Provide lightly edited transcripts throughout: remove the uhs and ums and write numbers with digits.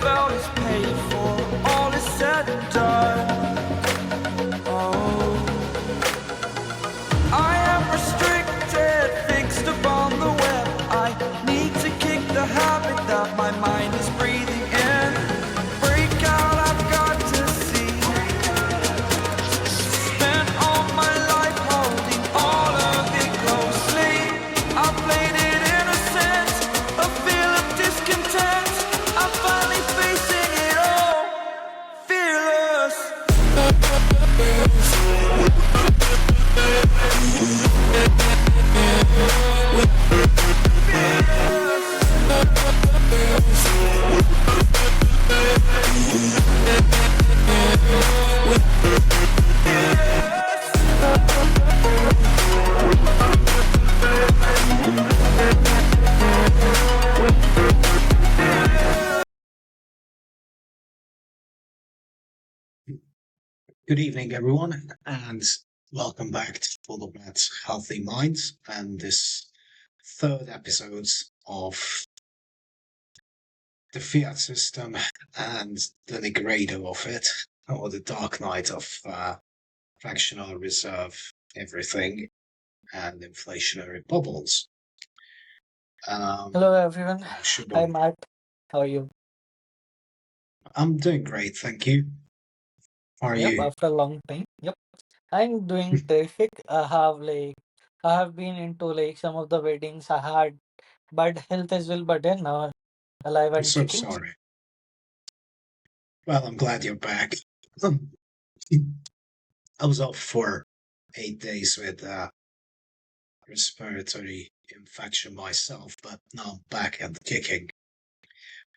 felt is paid for, all is said and done. Oh, I am restricted, fixed upon the web. I need to kick the habit that my mind is breathing in. Break out, I've got to see. Spent all my life holding all of it closely. I played it innocent, a feel of discontent. I'm finally facing it all, fearless. Good evening, everyone, and welcome back to BulldogMatt's Healthy Minds and this third episode of the Fiat system and the Negredo of it, or the dark night of fractional reserve everything and inflationary bubbles. Hello everyone. Hi Shubham, Matt. How are you? I'm doing great, thank you. How are Yep, you? after a long time. Yep. I'm doing terrific. I have been into some of the weddings. I had bad health as well, but then now alive I'm and so kicking. sorry. Well, I'm glad you're back. I was off for 8 days with respiratory infection myself, but now I'm back and kicking.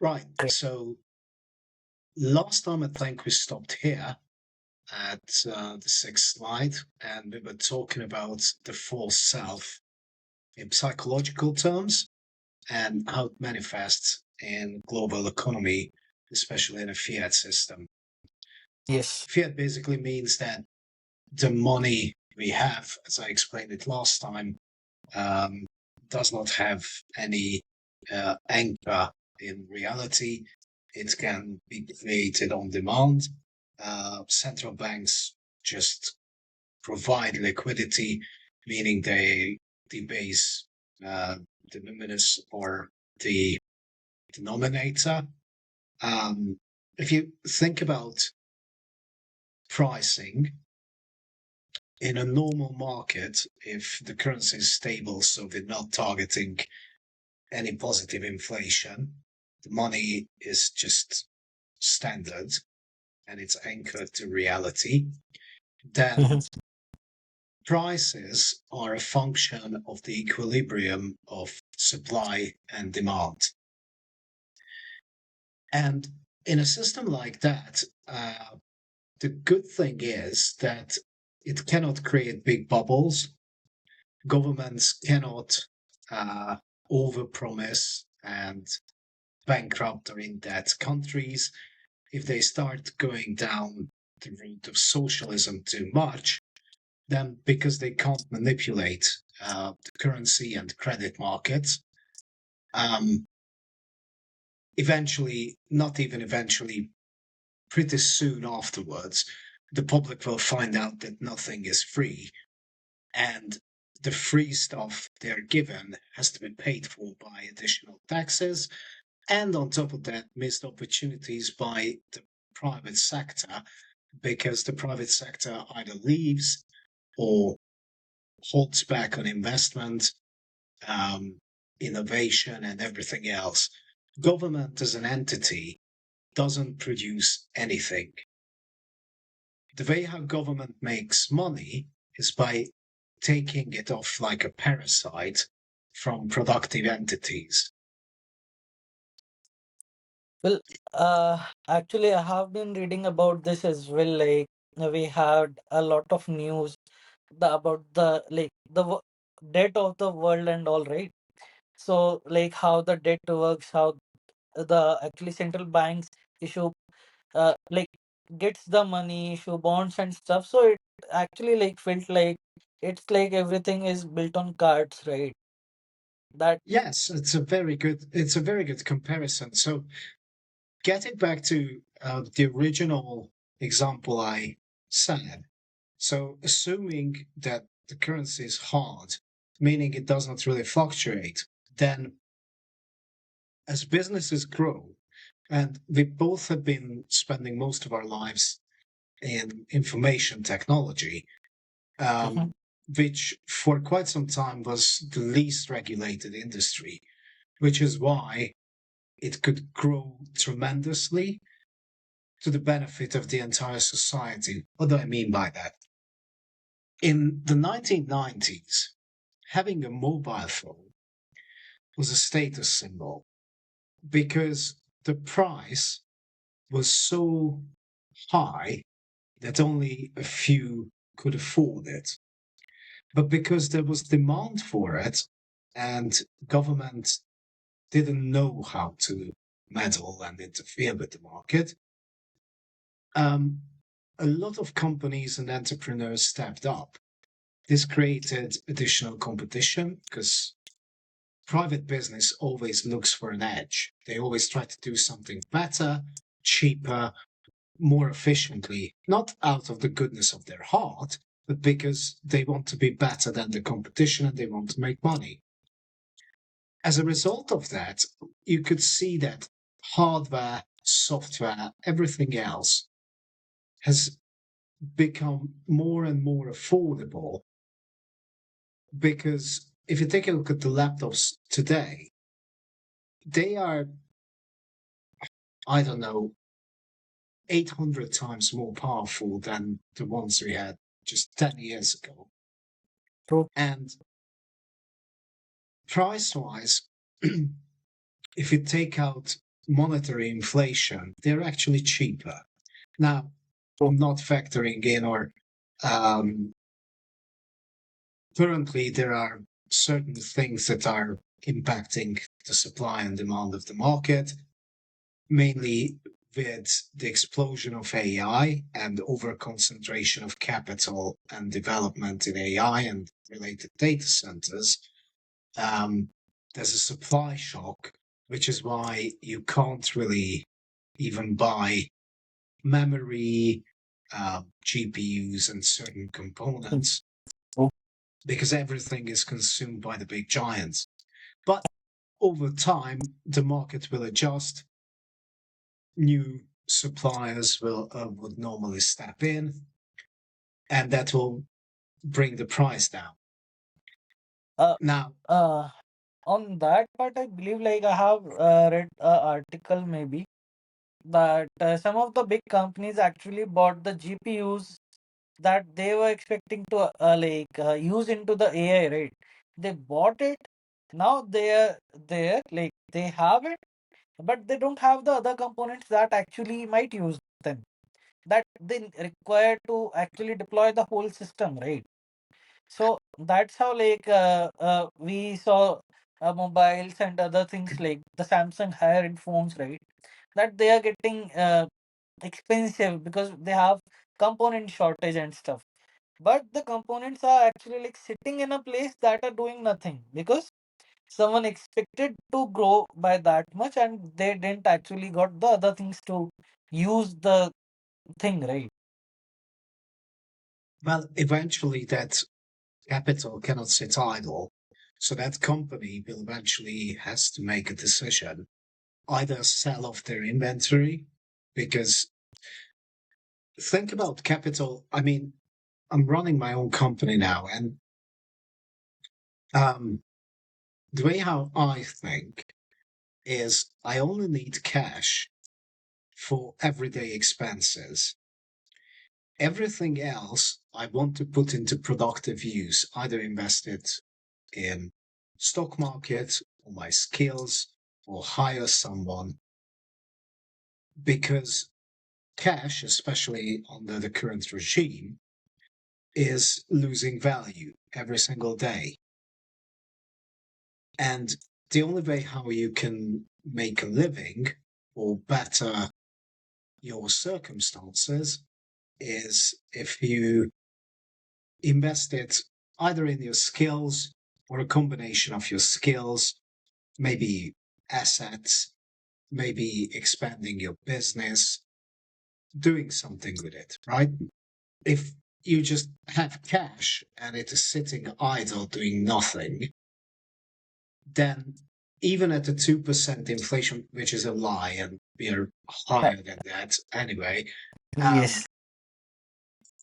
Right, Great. so last time I think we stopped here at the sixth slide, and we were talking about the false self in psychological terms and how it manifests in global economy, especially in a fiat system. Yes. Fiat basically means that the money we have, as I explained it last time, does not have any anchor in reality. It can be created on demand. Central banks just provide liquidity, meaning they debase the numinous or the denominator. If you think about pricing, in a normal market, if the currency is stable, so we're not targeting any positive inflation, the money is just standard and it's anchored to reality, then prices are a function of the equilibrium of supply and demand. And in a system like that, the good thing is that it cannot create big bubbles. Governments cannot overpromise and bankrupt or in debt countries. If they start going down the route of socialism too much, then because they can't manipulate the currency and credit markets, eventually, not even eventually, pretty soon afterwards, the public will find out that nothing is free, and the free stuff they're given has to be paid for by additional taxes, and on top of that, missed opportunities by the private sector, because the private sector either leaves or holds back on investment, innovation, and everything else. Government as an entity doesn't produce anything. The way how government makes money is by taking it off like a parasite from productive entities. Well, actually, I have been reading about this as well. We had a lot of news about the debt of the world and all, right? So, how the debt works, how the actually central banks issue uh like gets the money, issue bonds and stuff. So it actually felt like it's like everything is built on cards, right? That Yes, it's a very good comparison. So getting back to the original example I said, so assuming that the currency is hard, meaning it does not really fluctuate, then as businesses grow, and we both have been spending most of our lives in information technology, Mhm. which for quite some time was the least regulated industry, which is why it could grow tremendously to the benefit of the entire society. What do I mean by that? In the 1990s, having a mobile phone was a status symbol because the price was so high that only a few could afford it. But because there was demand for it and government didn't know how to meddle and interfere with the market, um, a lot of companies and entrepreneurs stepped up. This created additional competition because private business always looks for an edge. They always try to do something better, cheaper, more efficiently, not out of the goodness of their heart, but because they want to be better than the competition and they want to make money. As a result of that, you could see that hardware, software, everything else has become more and more affordable because if you take a look at the laptops today, they are, I don't know, 800 times more powerful than the ones we had just 10 years ago. True. And price wise, if you take out monetary inflation, they're actually cheaper. Now, True. I'm not factoring in or um, currently there are certain things that are impacting the supply and demand of the market, mainly with the explosion of AI and over concentration of capital and development in AI and related data centers. Um, there's a supply shock, which is why you can't really even buy memory, GPUs, and certain Mm. components True. because everything is consumed by the big giants. But over time, the market will adjust. New suppliers will would normally step in, and that will bring the price down. Uh, Now, uh, on that part, I believe like I have read an article maybe that some of the big companies actually bought the GPUs that they were expecting to use into the AI, right? They bought it. Now they are there, like they have it, but they don't have the other components that actually might use them. That they require to actually deploy the whole system, right? So that's how we saw mobiles and other things like the Samsung higher end phones, right? That they are getting expensive because they have component shortage and stuff. But the components are actually like sitting in a place that are doing nothing because someone expected to grow by that much and they didn't actually got the other things to use the thing, right? well, eventually that capital cannot sit idle. So that company will eventually has to make a decision, either sell off their inventory, because think about capital. I mean, I'm running my own company now, and um, the way how I think is I only need cash for everyday expenses. Everything else I want to put into productive use, either invest it in stock market or my skills or hire someone, because cash, especially under the current regime, is losing value every single day. And the only way how you can make a living or better your circumstances is if you invest it either in your skills or a combination of your skills, maybe assets, maybe expanding your business, doing something with it, right? If you just have cash and it is sitting idle doing nothing, then even at the 2% inflation, which is a lie, and we are higher than that anyway, Yes.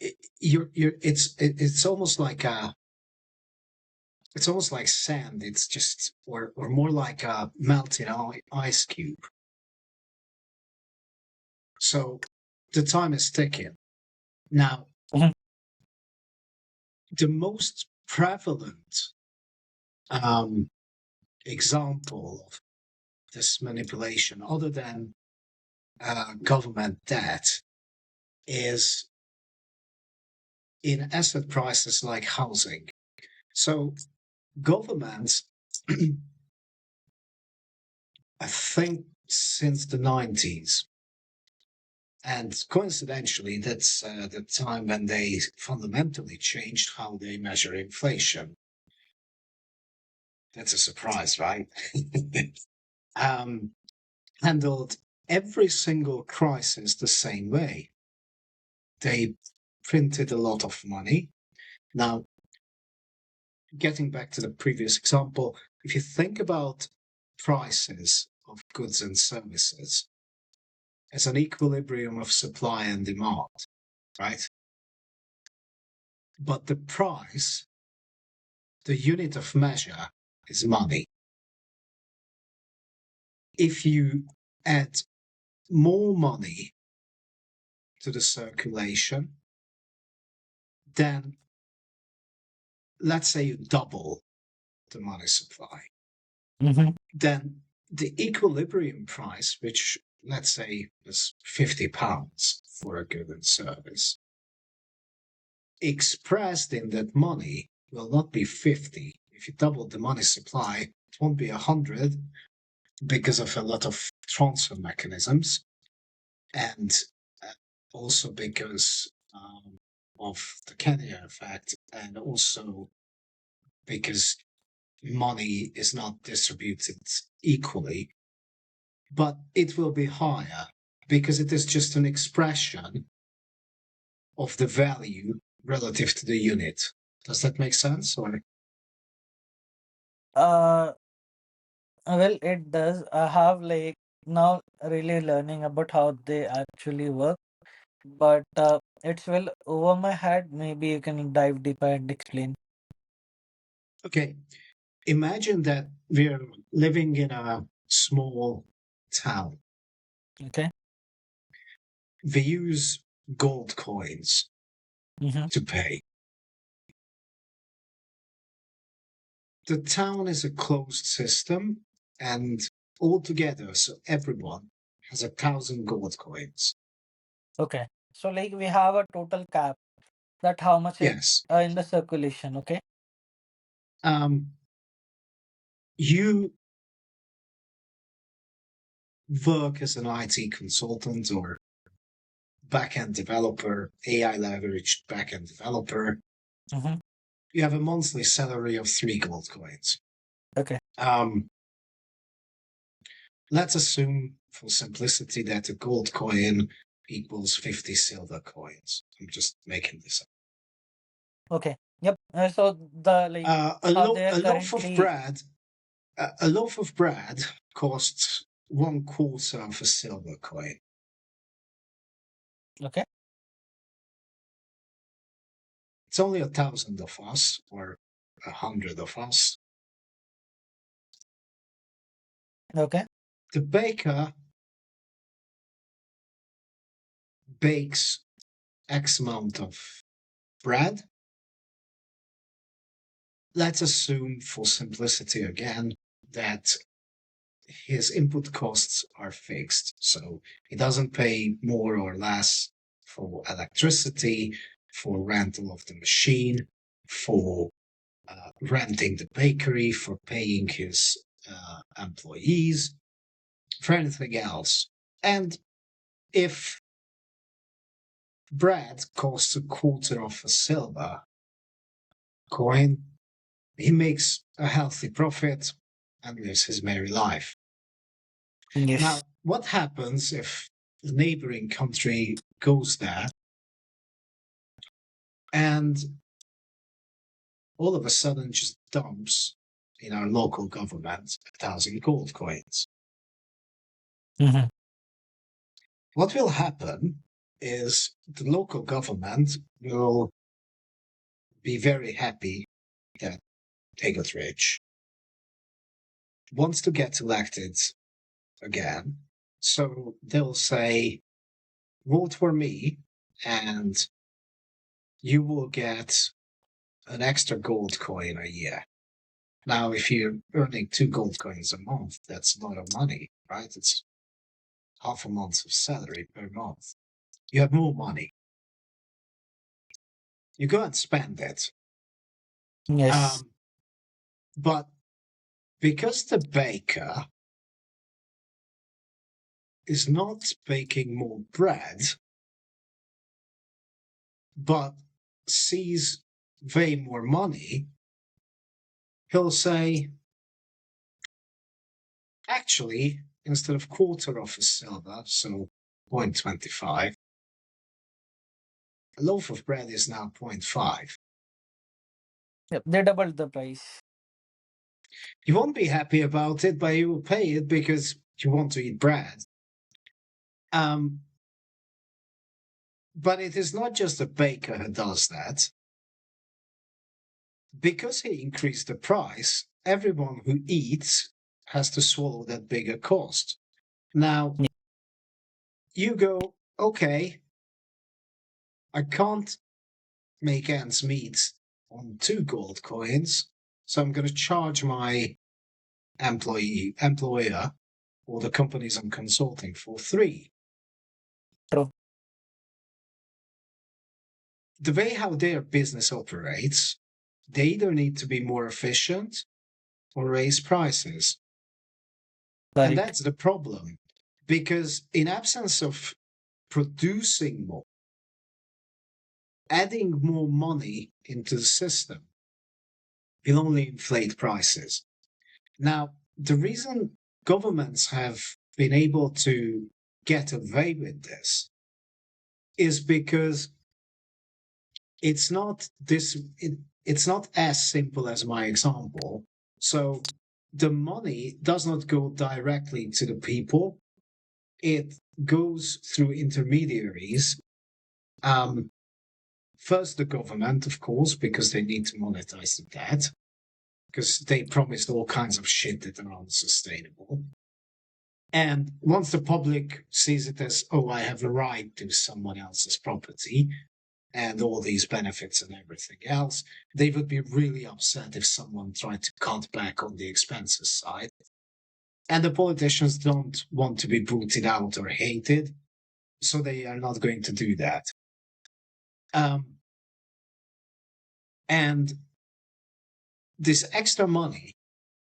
it's almost like sand. It's just or more like a melting ice cube. So the time is ticking. Now, Mhm. the most prevalent example of this manipulation, other than government debt, is in asset prices like housing. So governments, I think since the 90s, and coincidentally, that's the time when they fundamentally changed how they measure inflation. That's a surprise, right? um, handled every single crisis the same way. They printed a lot of money. Now, getting back to the previous example, if you think about prices of goods and services as an equilibrium of supply and demand, right? But the price, the unit of measure, is money. If you add more money to the circulation, then let's say you double the money supply, Mhm. then the equilibrium price, which let's say is £50 for a good and service, expressed in that money will not be 50. If you double the money supply, it won't be 100 because of a lot of transfer mechanisms, and also because of the Kenya effect, and also because money is not distributed equally, but it will be higher because it is just an expression of the value relative to the unit. Does that make sense? Or Uh, well, it does. I have like now really learning about how they actually work, but it's well over my head. Maybe you can dive deeper and explain. okay, imagine that we're living in a small town. Okay. We use gold coins Mm-hmm. to pay. The town is a closed system, and altogether, so everyone has 1,000 gold coins. Okay. So like we have a total cap that how much is Yes. in the circulation. Okay. Um, you work as an IT consultant or backend developer, AI leveraged backend developer. Mm-hmm. You have a monthly salary of 3 gold coins. Okay. Um, let's assume, for simplicity, that a gold coin equals 50 silver coins. I'm just making this up. Okay. Yep. So the like how they are A loaf of currently. bread, a loaf of bread costs 1/4 of a silver coin. Okay. It's only 1,000 of us, or 100 of us. Okay. The baker bakes X amount of bread. Let's assume, for simplicity again, that his input costs are fixed. So he doesn't pay more or less for electricity, for rental of the machine, for renting the bakery, for paying his employees, for anything else. And if bread costs 1/4 of a silver coin, he makes a healthy profit and lives his merry life. Yes. Now, what happens if the neighboring country goes there and all of a sudden just dumps in our local government 1,000 gold coins? Mhm. What will happen is the local government will be very happy that they got rich, wants to get elected again. So they'll say, vote for me and you will get an extra gold coin a year. Now, if you're earning 2 gold coins a month, that's a lot of money, right? It's half a month of salary per month. You have more money. You go and spend it. Yes. Um, but because the baker is not baking more bread, but sees way more money, he'll say, actually, instead of quarter of a silver, so 0.25, a loaf of bread is now 0.5. Yep. They doubled the price. You won't be happy about it, but you will pay it because you want to eat bread. Um, but it is not just the baker who does that. Because he increased the price, everyone who eats has to swallow that bigger cost. Now, Yeah. you go, okay, I can't make ends meet on 2 gold coins, so I'm going to charge my employer, or the companies I'm consulting for 3. True. The way how their business operates, they either need to be more efficient or raise prices. And Correct. that's the problem. Because in absence of producing more, adding more money into the system will only inflate prices. Now, the reason governments have been able to get away with this is because it's not it's not as simple as my example. So the money does not go directly to the people. It goes through intermediaries. First, the government, of course, because they need to monetize the debt, because they promised all kinds of shit that are unsustainable. And once the public sees it as, oh, I have a right to someone else's property and all these benefits and everything else, they would be really upset if someone tried to cut back on the expenses side. And the politicians don't want to be booted out or hated, so they are not going to do that. And this extra money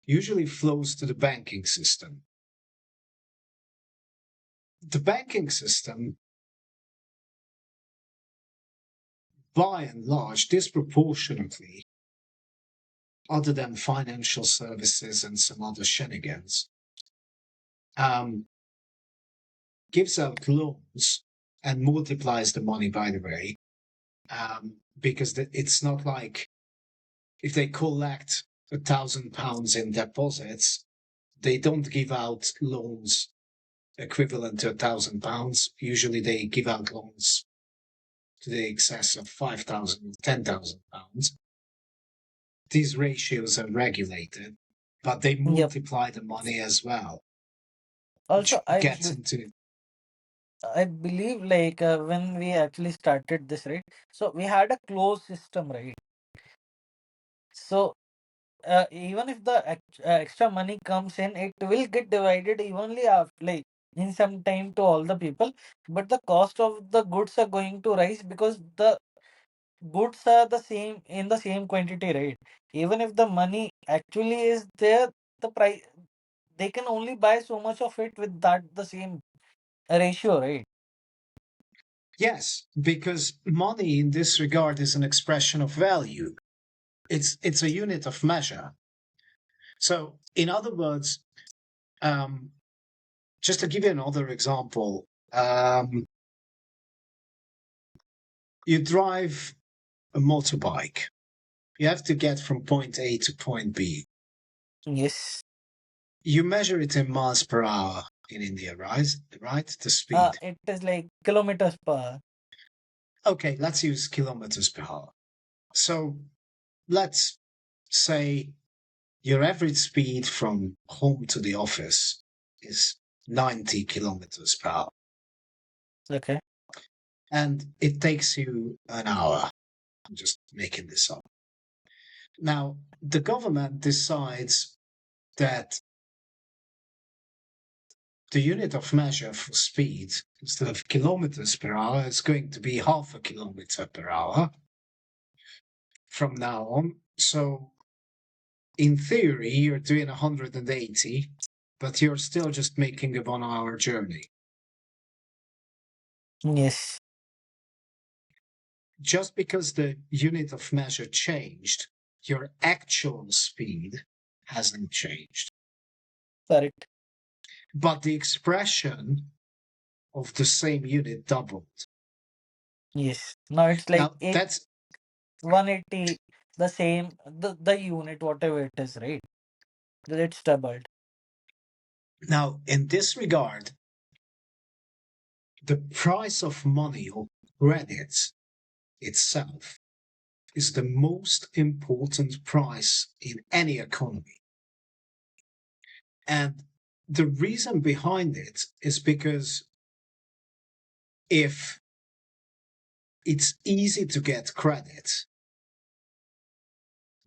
usually flows to the banking system. The banking system, by and large, disproportionately, other than financial services and some other shenanigans, gives out loans and multiplies the money, by the way, because it's not like if they collect £1,000 in deposits, they don't give out loans equivalent to £1,000. Usually they give out loans to the excess of 5,000, 10,000 pounds. These ratios are regulated, but they Yep. multiply the money as well, which Also, gets into. I believe like when we actually started this, right? So we had a closed system, right? So even if the extra money comes in, it will get divided evenly after, like in some time to all the people. But the cost of the goods are going to rise because the goods are the same in the same quantity, right? Even if the money actually is there, the price they can only buy so much of it with that the same ratio, right? Yes, because money in this regard is an expression of value. It's a unit of measure. So, in other words, um, just to give you another example, you drive a motorbike. You have to get from point A to point B. Yes. You measure it in miles per hour in India, right? Right? The speed. It is like kilometers per hour. Okay, let's use kilometers per hour. So let's say your average speed from home to the office is 90 kilometers per hour. Okay. And it takes you an hour. I'm just making this up. Now, the government decides that the unit of measure for speed, instead of kilometers per hour, is going to be half a kilometer per hour from now on. So, in theory, you're doing 180, but you're still just making a 1 hour journey. Yes. Just because the unit of measure changed, your actual speed hasn't changed. Correct. But the expression of the same unit doubled. Yes. Now it's like Now, that's 180, the same, the unit, whatever it is, right? It's doubled. now in this regard, the price of money or credit itself is the most important price in any economy. And the reason behind it is because if it's easy to get credit,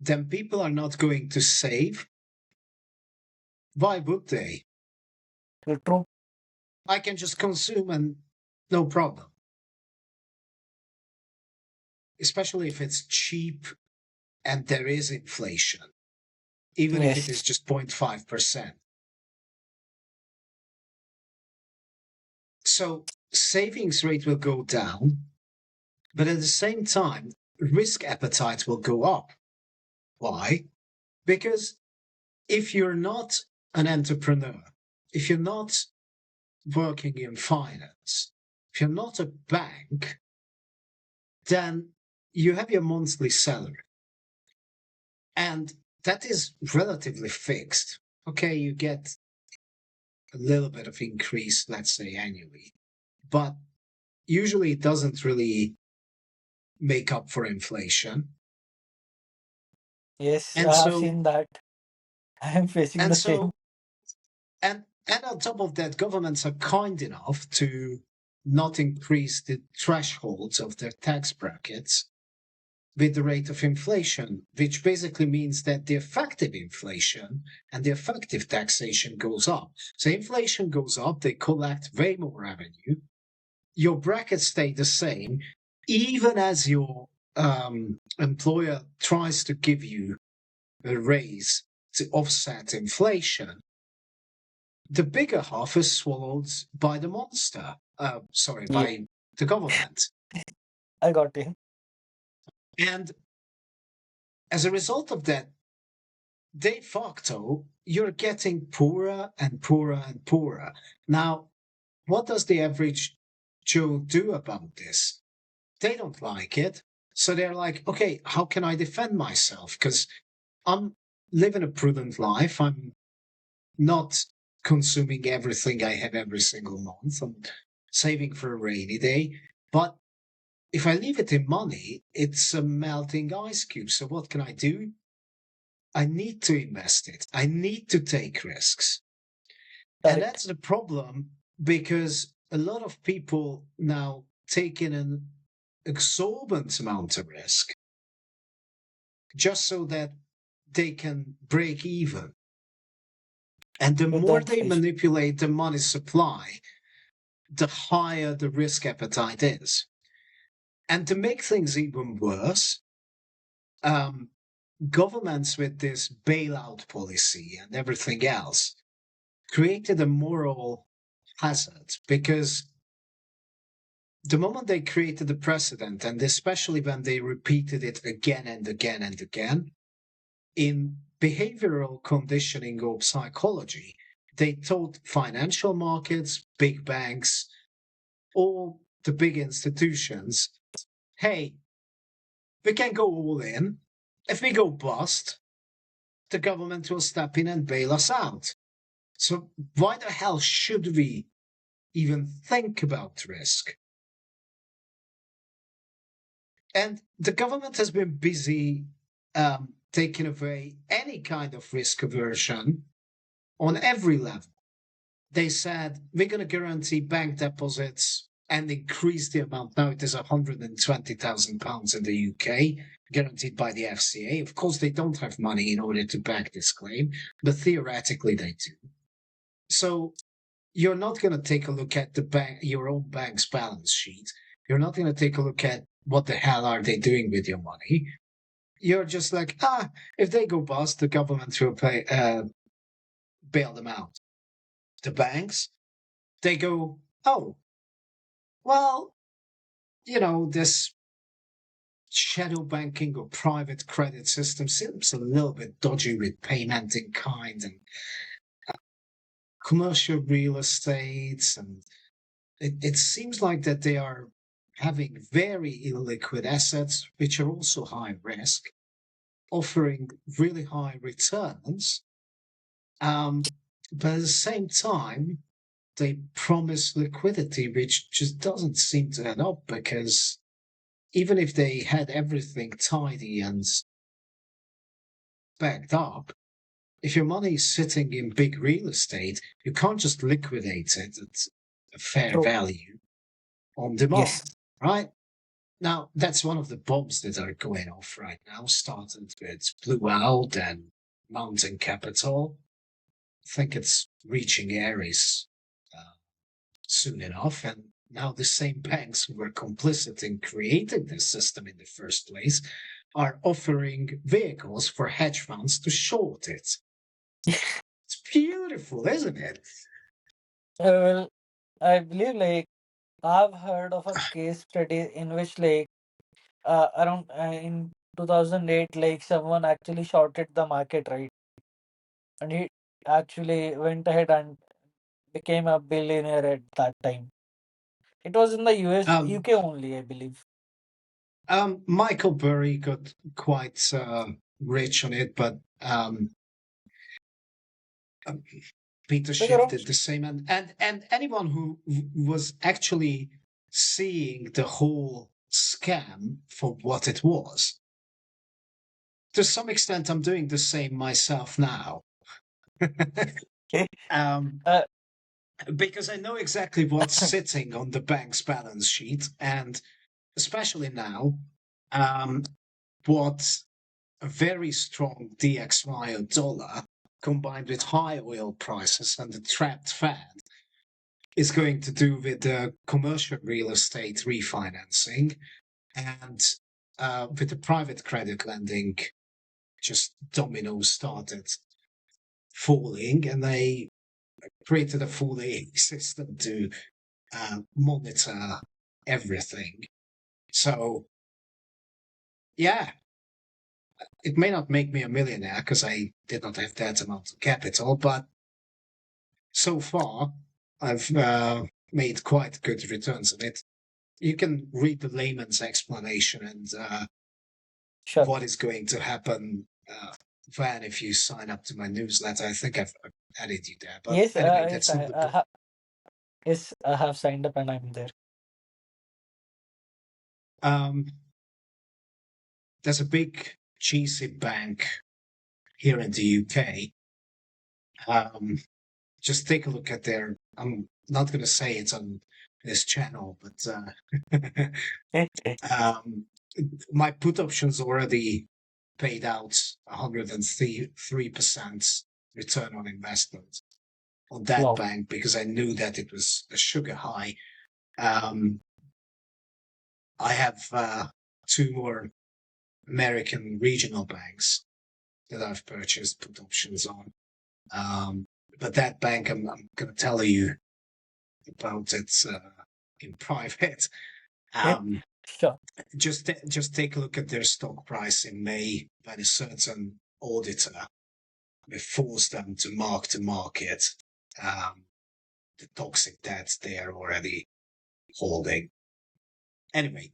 then people are not going to save. Why would they? True. I can just consume and no problem. Especially if it's cheap and there is inflation, even if it is Yes. just 0.5%. So savings rate will go down, but at the same time, risk appetite will go up. Why? Because if you're not an entrepreneur, if you're not working in finance, if you're not a bank, then you have your monthly salary. And that is relatively fixed. Okay, you get a little bit of increase, let's say annually, but usually it doesn't really make up for inflation. Yes, And I have so, seen that. I am facing and the same. so, and on top of that, governments are kind enough to not increase the thresholds of their tax brackets with the rate of inflation, which basically means that the effective inflation and the effective taxation goes up. So inflation goes up, they collect way more revenue. Your brackets stay the same, even as your employer tries to give you a raise to offset inflation. The bigger half is swallowed by the monster. Yeah, By the government. I got you. And as a result of that, de facto, you're getting poorer and poorer and poorer. Now, what does the average Joe do about this? They don't like it. So they're like, okay, how can I defend myself? Because I'm living a prudent life. I'm not consuming everything I have every single month. I'm saving for a rainy day. But if I leave it in money, it's a melting ice cube. So what can I do? I need to invest it. I need to take risks. And Correct. that's the problem because a lot of people now take in an exorbitant amount of risk just so that they can break even. And the With the more they inflation. manipulate the money supply, the higher the risk appetite is. And to make things even worse, governments with this bailout policy and everything else created a moral hazard because the moment they created the precedent, and especially when they repeated it again and again and again, in behavioral conditioning or psychology, they told financial markets, big banks, all the big institutions, hey, we can go all in. If we go bust, the government will step in and bail us out. So why the hell should we even think about risk? And the government has been busy taking away any kind of risk aversion on every level. They said we're going to guarantee bank deposits and increase the amount. Now it is £120,000 in the UK, guaranteed by the FCA. Of course, they don't have money in order to back this claim, but theoretically they do. So you're not going to take a look at the bank, your own bank's balance sheet. You're not going to take a look at what the hell are they doing with your money. You're just like, if they go bust, the government will bail them out. The banks, they go, oh, well, this shadow banking or private credit system seems a little bit dodgy with payment in kind and commercial real estate. And it seems like that they are having very illiquid assets, which are also high risk, offering really high returns. But at the same time, they promise liquidity, which just doesn't seem to add up, because even if they had everything tidy and backed up, if your money is sitting in big real estate, you can't just liquidate it at a fair True. value on demand, Yes. right? Now, that's one of the bombs that are going off right now, started with Blue Owl and Mountain Capital. I think it's reaching Aries soon enough. And now the same banks who were complicit in creating this system in the first place are offering vehicles for hedge funds to short it. It's beautiful, isn't it? Well, I believe I've heard of a case study in which around in 2008 someone actually shorted the market, right? And he actually went ahead and became a billionaire at that time. It was in the Um, UK only, I believe. Michael Burry got quite rich on it, but Peter Like Schiff around did the same, and anyone who was actually seeing the whole scam for what it was. To some extent, I'm doing the same myself now. um, uh, because I know exactly what's sitting on the bank's balance sheet, and especially now, what a very strong DXY or dollar combined with high oil prices and the trapped Fed is going to do with the commercial real estate refinancing and with the private credit lending, just dominoes started falling, and they created a full AI system to monitor everything. So, yeah, it may not make me a millionaire because I did not have that amount of capital, but so far I've made quite good returns on it. You can read the layman's explanation and sure. what is going to happen when if you sign up to my newsletter. I think I've added you there, but Yes, anyway, yes, that's not the point. yes, I have signed up and I'm there. Um, there's a big cheesy bank here in the UK. Just take a look at their. I'm not going to say it's on this channel, but my put options already paid out 103% return on investment on that Wow. bank because I knew that it was a sugar high. I have two more American regional banks that I've purchased put options on. But that bank, I'm going to tell you about it in private. Um, Sure. just take a look at their stock price in May when a certain auditor forced them to mark to market the toxic debts they are already holding. Anyway,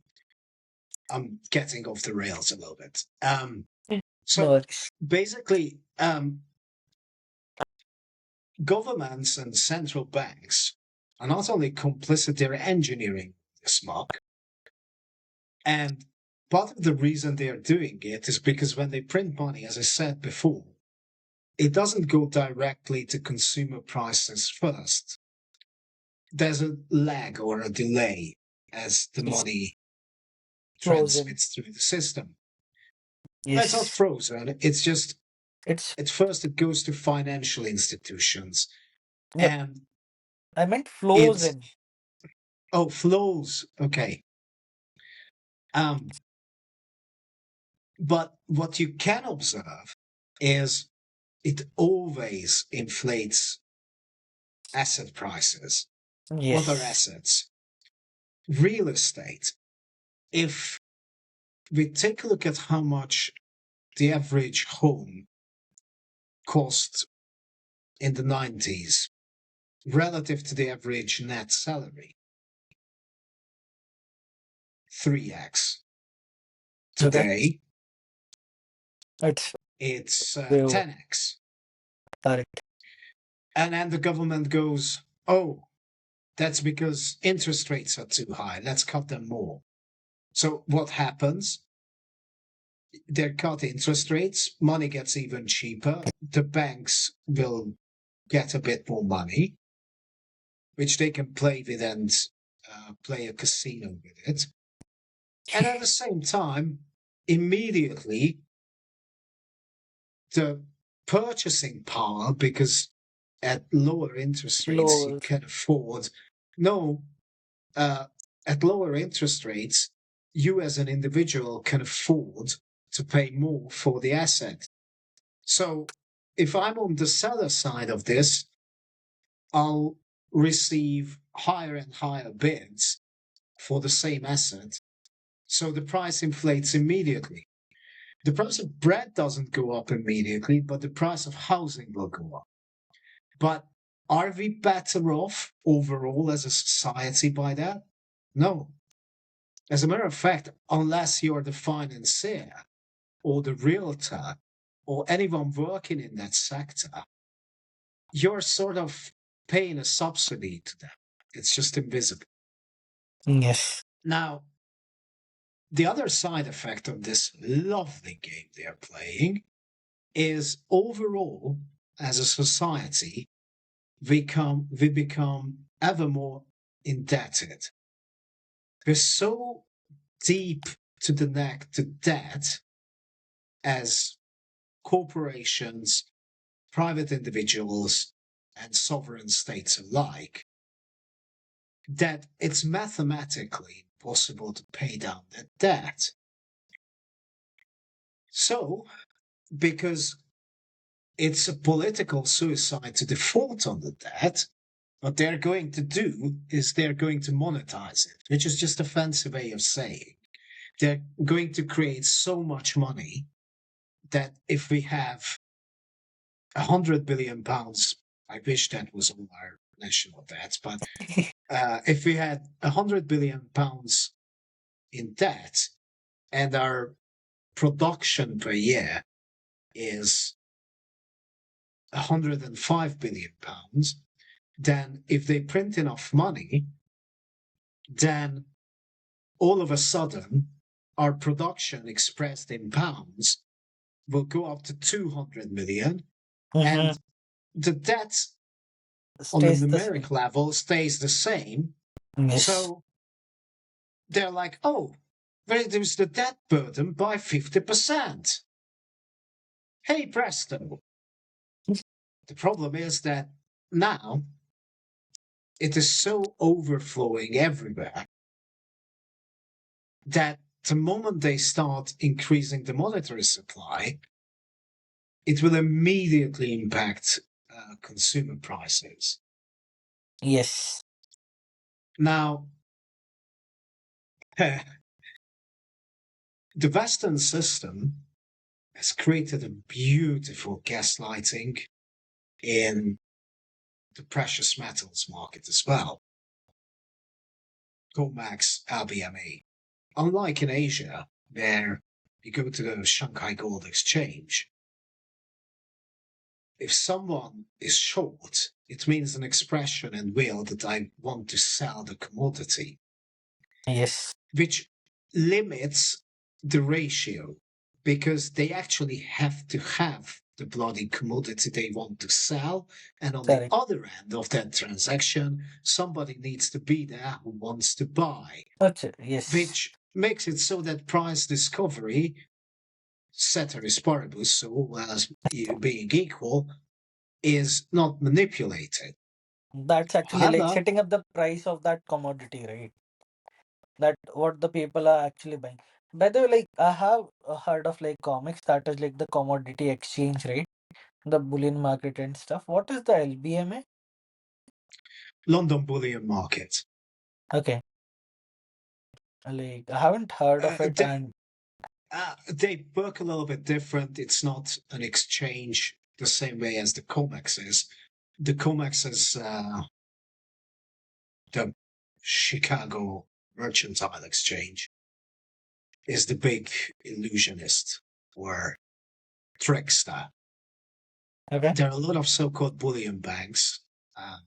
I'm getting off the rails a little bit. No So worries. basically, governments and central banks are not only complicit, they're engineering this muck. And part of the reason they are doing it is because when they print money, as I said before, it doesn't go directly to consumer prices first. There's a lag or a delay as the Yes. money Frozen. transmits through the system. It's not Yes. frozen, it's just It's at first it goes to financial institutions. Yep. And I meant flows it's in. flows. Okay. Um, but what you can observe is it always inflates asset prices. What are Yes. assets? Real estate. If we take a look at how much the average home cost in the 90s relative to the average net salary, 3x. Okay. Today, It's it's way over. 10x. Correct. And then the government goes, oh, that's because interest rates are too high. Let's cut them more. So what happens? They cut interest rates, money gets even cheaper. The banks will get a bit more money, which they can play with and play a casino with it. And at the same time, immediately, the purchasing power, because at lower interest rates, you Lower. can afford, no, uh, at lower interest rates, you as an individual can afford to pay more for the asset. So if I'm on the seller side of this, I'll receive higher and higher bids for the same asset. So the price inflates immediately. The price of bread doesn't go up immediately, but the price of housing will go up. But are we better off overall as a society by that? No. As a matter of fact, unless you're the financier or the realtor or anyone working in that sector, you're sort of paying a subsidy to them. It's just invisible. Yes. Now, the other side effect of this lovely game they're playing is overall, as a society, we become ever more indebted. We're so deep to the neck to debt as corporations, private individuals, and sovereign states alike that it's mathematically impossible to pay down that debt. So, because it's a political suicide to default on the debt, what they're going to do is they're going to monetize it, which is just a fancy way of saying they're going to create so much money that if we have £100 billion, I wish that was all our national debts, but if we had £100 billion in debt and our production per year is £105 billion, then if they print enough money, then all of a sudden our production expressed in pounds will go up to 200 million, Mm-hmm. and the debt on the Stays the same. numeric level stays the same. Yes. So they're like, oh, reduce the debt burden by 50%. Hey, presto. The problem is that now it is so overflowing everywhere that the moment they start increasing the monetary supply, it will immediately impact consumer prices. Yes. Now, the Western system has created a beautiful gaslighting in the precious metals market as well. COMEX, LBMA. Unlike in Asia, where you go to the Shanghai Gold Exchange, if someone is short, it means an expression and will that I want to sell the commodity, Yes, which limits the ratio because they actually have to have the bloody commodity they want to sell. And on the correct. other end of that transaction, somebody needs to be there who wants to buy, That's it. Yes, which makes it so that price discovery, ceteris paribus, so as being equal, is not manipulated. that's actually like However, setting up the price of that commodity, right? That what the people are actually buying. By the way, like I have heard of like comics that is like the commodity exchange, right? The bullion market and stuff. What is the LBMA? London bullion market. Okay, like I haven't heard Uh, of it, they, and they work a little bit different. It's not an exchange the same way as the COMEX is. The COMEX is the Chicago Mercantile Exchange, is the big illusionist or trickster. okay, There are a lot of so-called bullion banks. Uh,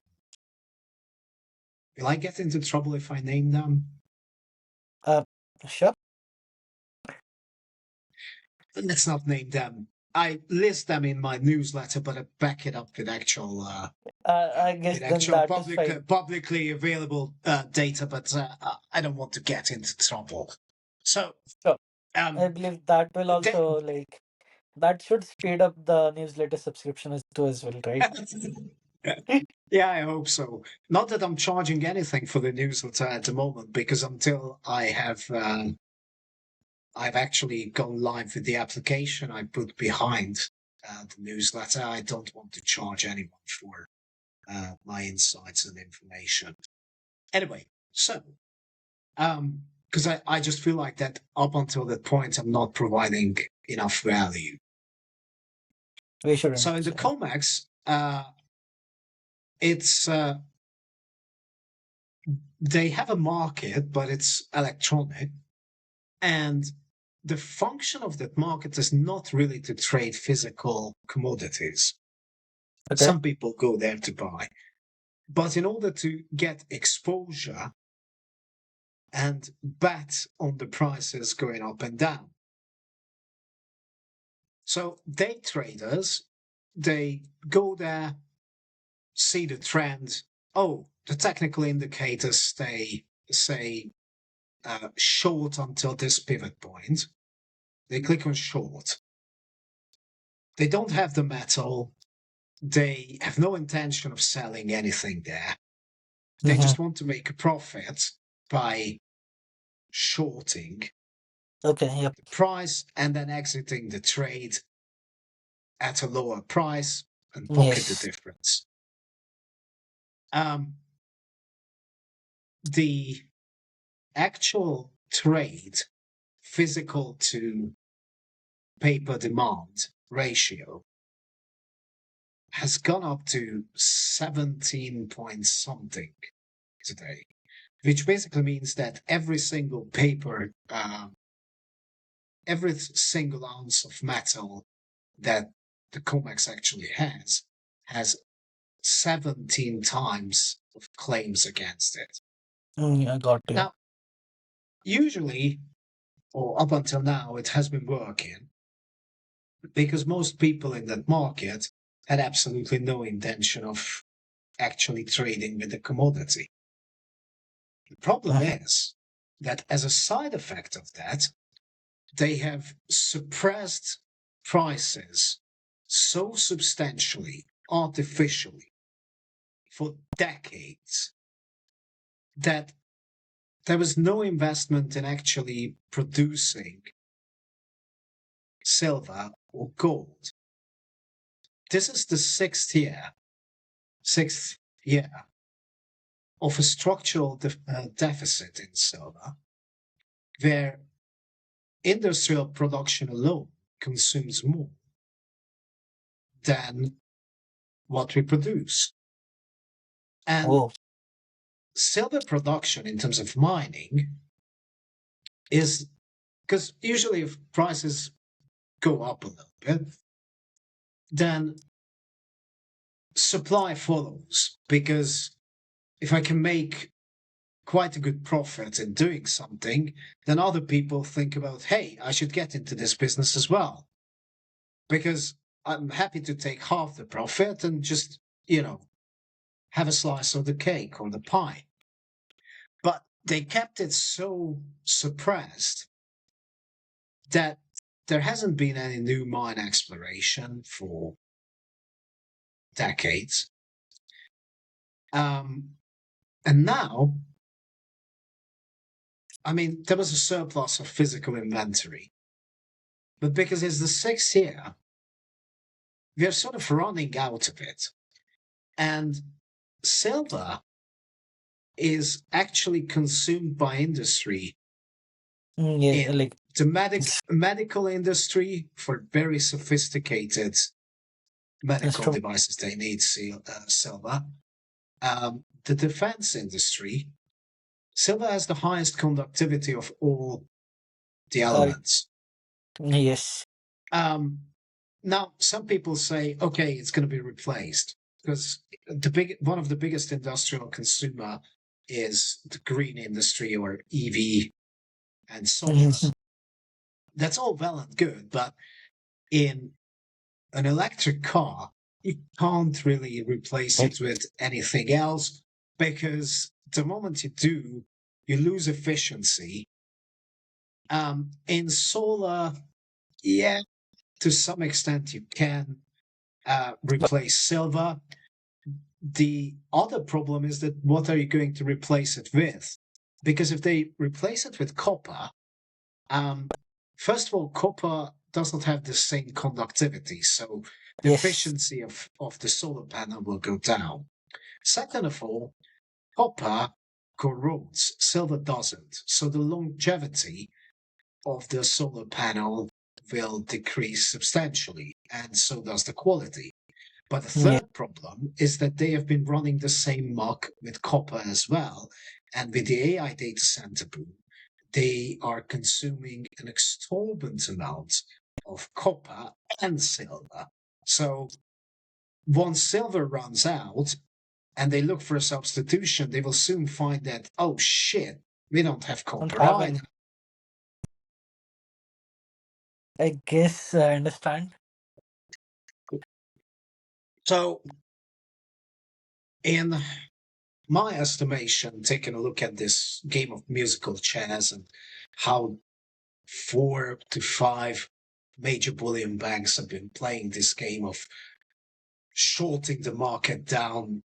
will I get into trouble if I name them? uh, sure. Let's not name them. I list them in my newsletter, but I back it up I guess with then actual that is fine. publicly available data. But I don't want to get into trouble. So Sure. I um, believe that will they, also like that should speed up the newsletter subscription as too as well, right? yeah, I hope so. Not that I'm charging anything for the newsletter at the moment, because until I've actually gone live with the application I put behind the newsletter, I don't want to charge anyone for my insights and information. Anyway, so because I just feel like that up until that point, I'm not providing enough value. We shouldn't. So in the So, COMEX, it's they have a market, but it's electronic, and the function of that market is not really to trade physical commodities. okay. Some people go there to buy, but in order to get exposure and bet on the prices going up and down. So day traders, they go there, see the trend. Oh, the technical indicators stay, say, short until this pivot point. They click on short. They don't have the metal. They have no intention of selling anything there. They Mm-hmm. just want to make a profit by shorting Okay. Yep. the price and then exiting the trade at a lower price and pocket the Yes. difference. Um, the actual trade, physical to paper demand ratio, has gone up to 17 point something today, which basically means that every single every single ounce of metal that the COMEX actually has 17 times of claims against it. I got you. Now, usually, or up until now, it has been working because most people in that market had absolutely no intention of actually trading with the commodity. The problem Mhm. is that as a side effect of that, they have suppressed prices so substantially, artificially, for decades that there was no investment in actually producing silver or gold. This is the sixth year of a structural deficit in silver, where industrial production alone consumes more than what we produce. And Oh, silver production in terms of mining is because usually if prices go up a little bit, then supply follows. Because if I can make quite a good profit in doing something, then other people think about, hey, I should get into this business as well. Because I'm happy to take half the profit and just, have a slice of the cake or the pie. But they kept it so suppressed that there hasn't been any new mine exploration for decades. And now, I mean, there was a surplus of physical inventory. But because it's the sixth year, we are sort of running out of it. And silver is actually consumed by industry yeah, in like the medical industry for very sophisticated it's medical true. devices. They need silver. The defense industry, silver has the highest conductivity of all the Uh, elements. yes, Um, Now, some people say, okay, it's going to be replaced because one of the biggest industrial consumer is the green industry or EV and solar. That's all well and good, but in an electric car, you can't really replace like it with anything else because the moment you do, you lose efficiency. In solar, yeah, to some extent you can replace silver. The other problem is that what are you going to replace it with? Because if they replace it with copper, um, first of all, copper does not have the same conductivity, so the yes, efficiency of the solar panel will go down. Second of all, copper corrodes, silver doesn't. So the longevity of the solar panel will decrease substantially, and so does the quality. But the yeah, third problem is that they have been running the same muck with copper as well. And with the AI data center boom, they are consuming an exorbitant amount of copper and silver. So once silver runs out and they look for a substitution, they will soon find that, oh shit, we don't have don't copper have either. any. I guess I understand. So, in my estimation, taking a look at this game of musical chairs and how 4 to 5 major bullion banks have been playing this game of shorting the market down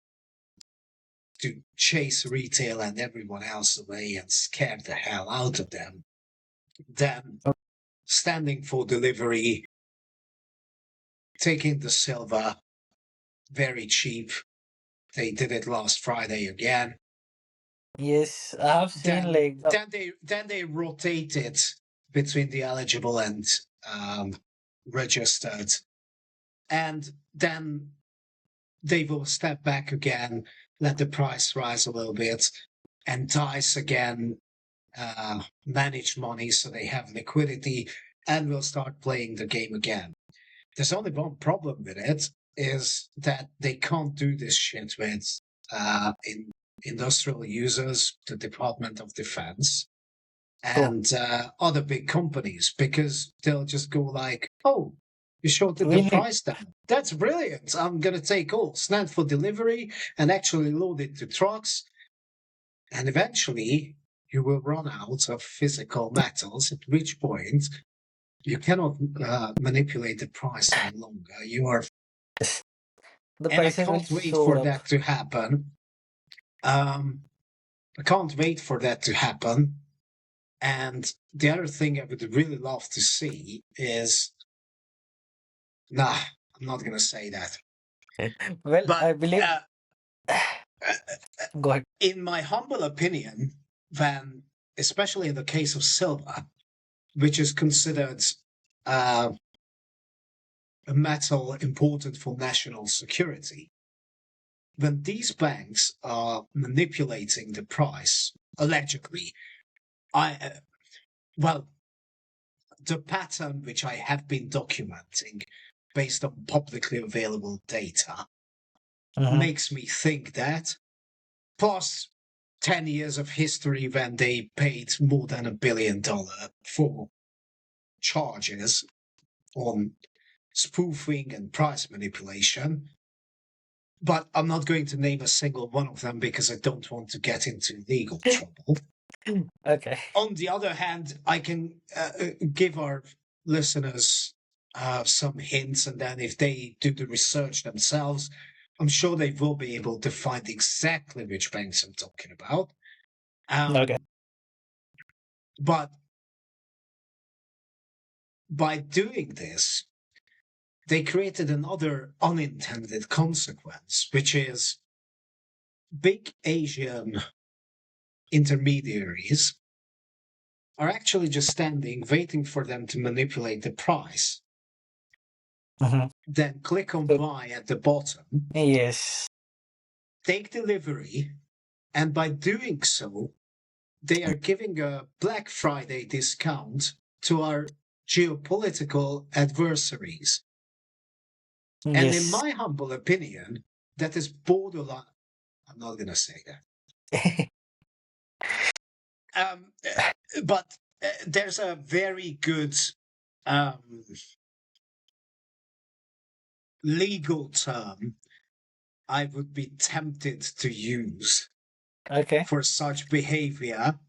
to chase retail and everyone else away and scare the hell out of them. Then standing for delivery, taking the silver very cheap. They did it last Friday again. Yes, I have seen Then like then they rotate it between the eligible and registered, and then they will step back again, let the price rise a little bit, and dice again, manage money so they have liquidity, and will start playing the game again. There's only one problem with it is that they can't do this shit with in industrial users, the Department of Defense, true. and other big companies because they'll just go like, oh, you shorted the We need price down. That's brilliant. I'm going to take all snap for delivery and actually load it to trucks. And eventually you will run out of physical metals, at which point you cannot manipulate the price any longer. You are, the and I prices will can't wait soar for up. that to happen. I can't wait for that to happen. And the other thing I would really love to see is, nah, I'm not going to say that. Well, But I believe. Go ahead. in my humble opinion, then, especially in the case of silver, which is considered uh, a metal important for national security, when these banks are manipulating the price, allegedly, well, the pattern which I have been documenting based on publicly available data Mm-hmm. makes me think that, plus 10 years of history when they paid more than $1 billion for charges on spoofing and price manipulation. But I'm not going to name a single one of them because I don't want to get into legal trouble. Okay. On the other hand, I can give our listeners some hints, and then if they do the research themselves, I'm sure they will be able to find exactly which banks I'm talking about. Okay. But by doing this, they created another unintended consequence, which is big Asian intermediaries are actually just standing, waiting for them to manipulate the price, Mm-hmm. then click on So, buy at the bottom, yes. take delivery, and by doing so, they are giving a Black Friday discount to our geopolitical adversaries. And in Yes. my humble opinion, that is borderline. I'm not going to say that. But there's a very good um, legal term I would be tempted to use Okay. for such behavior.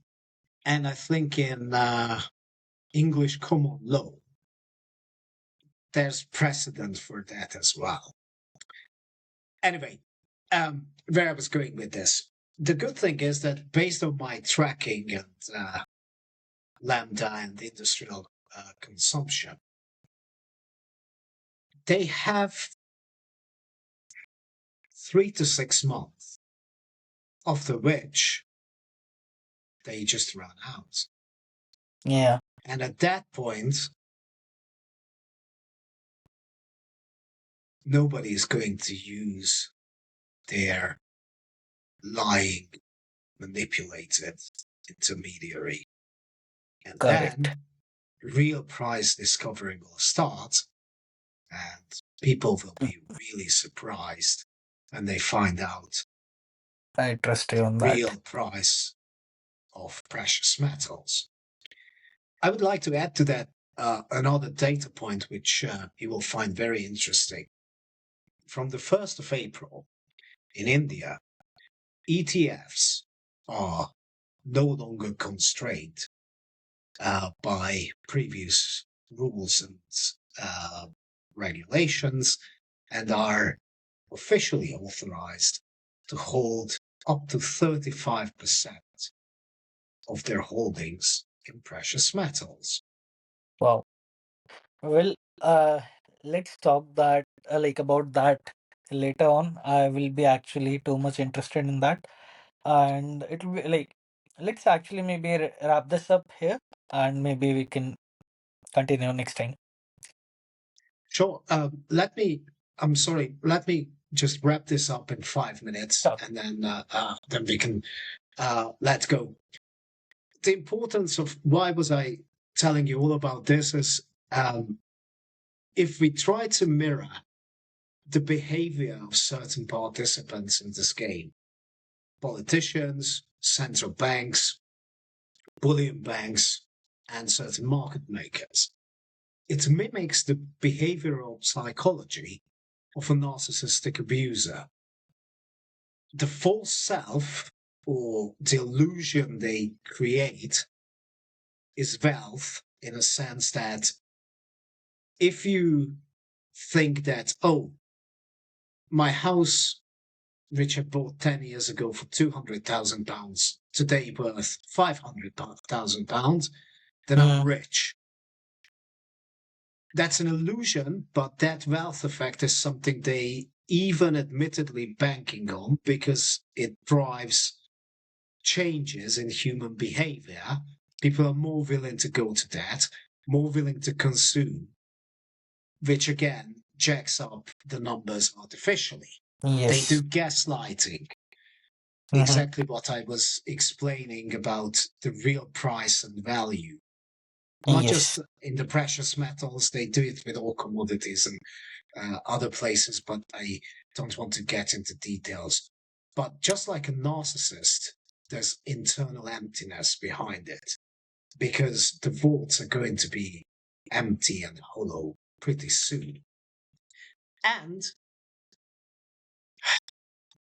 And I think in English common law, there's precedent for that as well. Anyway, where I was going with this, the good thing is that based on my tracking and lambda and industrial consumption, they have 3 to 6 months, after which they just run out. Yeah. And at that point, nobody is going to use their lying, manipulated intermediary. And Correct. then real price discovery will start, and people will be really surprised when they find out I trust you the on that. real price of precious metals. I would like to add to that another data point which you will find very interesting. From the 1st of April in India, ETFs are no longer constrained by previous rules and regulations, and are officially authorized to hold up to 35% of their holdings in precious metals. Wow. Well, let's talk that about that later on. I will be actually too much interested in that, and it will be let's actually maybe wrap this up here, and maybe we can continue next time. Sure. I'm sorry, let me just wrap this up in 5 minutes, Sure. and then we can let's go. The importance of why was I telling you all about this is if we try to mirror the behavior of certain participants in this game, politicians, central banks, bullion banks, and certain market makers, it mimics the behavioral psychology of a narcissistic abuser. The false self or the illusion they create is wealth, in a sense that if you think that, oh, my house, which I bought 10 years ago for £200,000, today worth £500,000, then I'm Mm, rich. That's an illusion, but that wealth effect is something they even admittedly banking on because it drives changes in human behavior. People are more willing to go to that, more willing to consume, which again jacks up the numbers artificially. They do Yes. gaslighting. Mm-hmm. Exactly what I was explaining about the real price and value. Not just Yes. in the precious metals, they do it with all commodities and other places, but I don't want to get into details. But just like a narcissist, there's internal emptiness behind it because the vaults are going to be empty and hollow pretty soon. And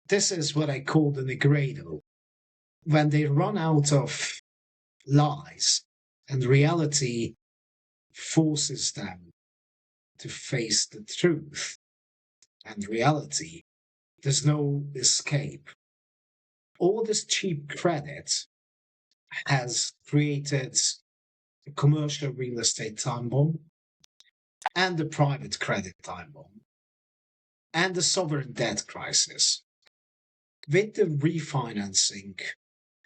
this is what I call the Negredo. When they run out of lies and reality forces them to face the truth and reality, there's no escape. All this cheap credit has created a commercial real estate time bomb and a private credit time bomb and the sovereign debt crisis. With the refinancing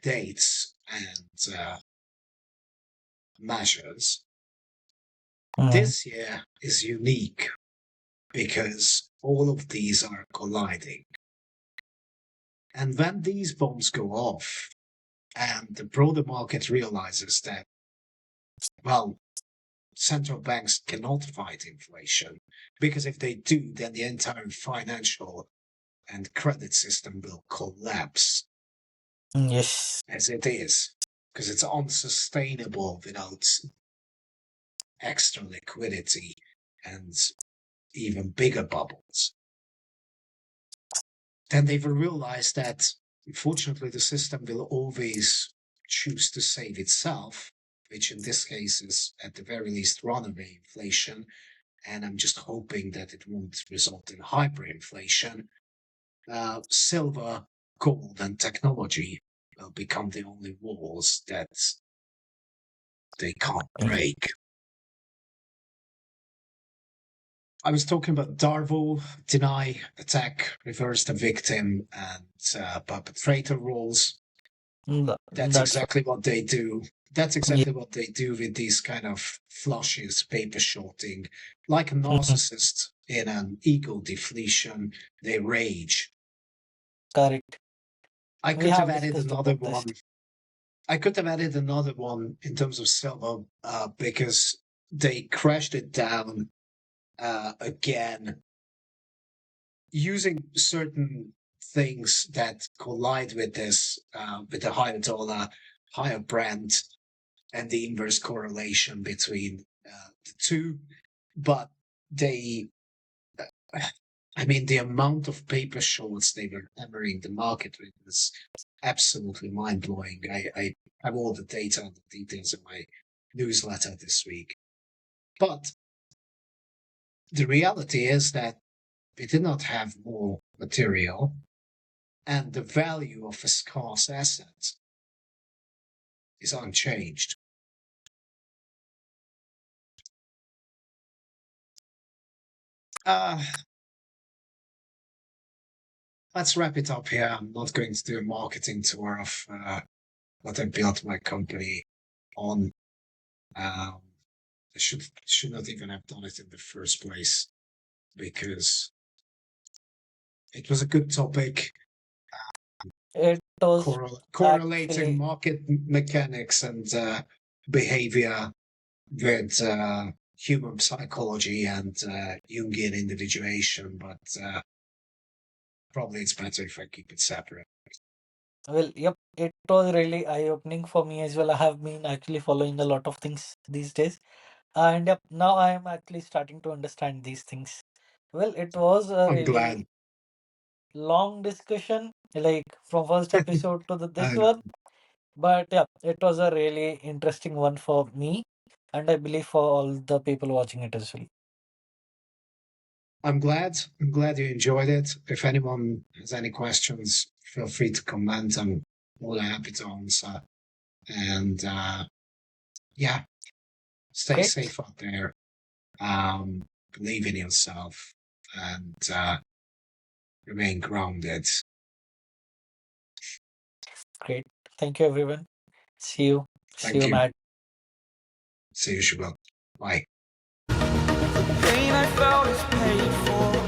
dates and measures, Mm-hmm. this year is unique because all of these are colliding. And when these bombs go off and the broader market realizes that, well, central banks cannot fight inflation, because if they do, then the entire financial and credit system will collapse Yes. as it is, because it's unsustainable without extra liquidity and even bigger bubbles. Then they will realize that unfortunately the system will always choose to save itself, which in this case is at the very least runaway inflation. And I'm just hoping that it won't result in hyperinflation. Silver, gold, and technology will become the only walls that they can't break. I was talking about Darvo, deny, attack, reverse the victim, and perpetrator roles. That's That's right. exactly what they do. That's Yeah. exactly what they do with these kind of flushes, paper shorting. Like a Mhm. narcissist in an ego deflation, they rage. Correct. I We could have have added discussed another about this. one. I could have added another one in terms of silver because they crashed it down again using certain things that collide with this, with the higher dollar, higher brand, and the inverse correlation between the two. But they, I mean, the amount of paper shorts they were hammering the market with was absolutely mind blowing. I have all the data and the details in my newsletter this week. But the reality is that we did not have more material, and the value of a scarce asset is unchanged. Uh, let's wrap it up here. I'm not going to do a marketing tour of what I built my company on. I should not even have done it in the first place because it was a good topic. It was Correlating actually, market mechanics and behavior with human psychology and Jungian individuation, but probably it's better if I keep it separate. well, yep, it was really eye-opening for me as well. I have been actually following a lot of things these days. And yep, now I am actually starting to understand these things. Well, it was a I'm really glad. long discussion, like from first episode to this And one. But yeah, it was a really interesting one for me, and I believe for all the people watching it as well. I'm glad. I'm glad you enjoyed it. If anyone has any questions, feel free to comment. I'm more than happy to answer. And yeah, stay Great, safe out there. Believe in yourself and remain grounded. great. Thank you, everyone. See you. See Thank you, you. Matt. See you, Shubham. Bye. Pain I felt is paid for.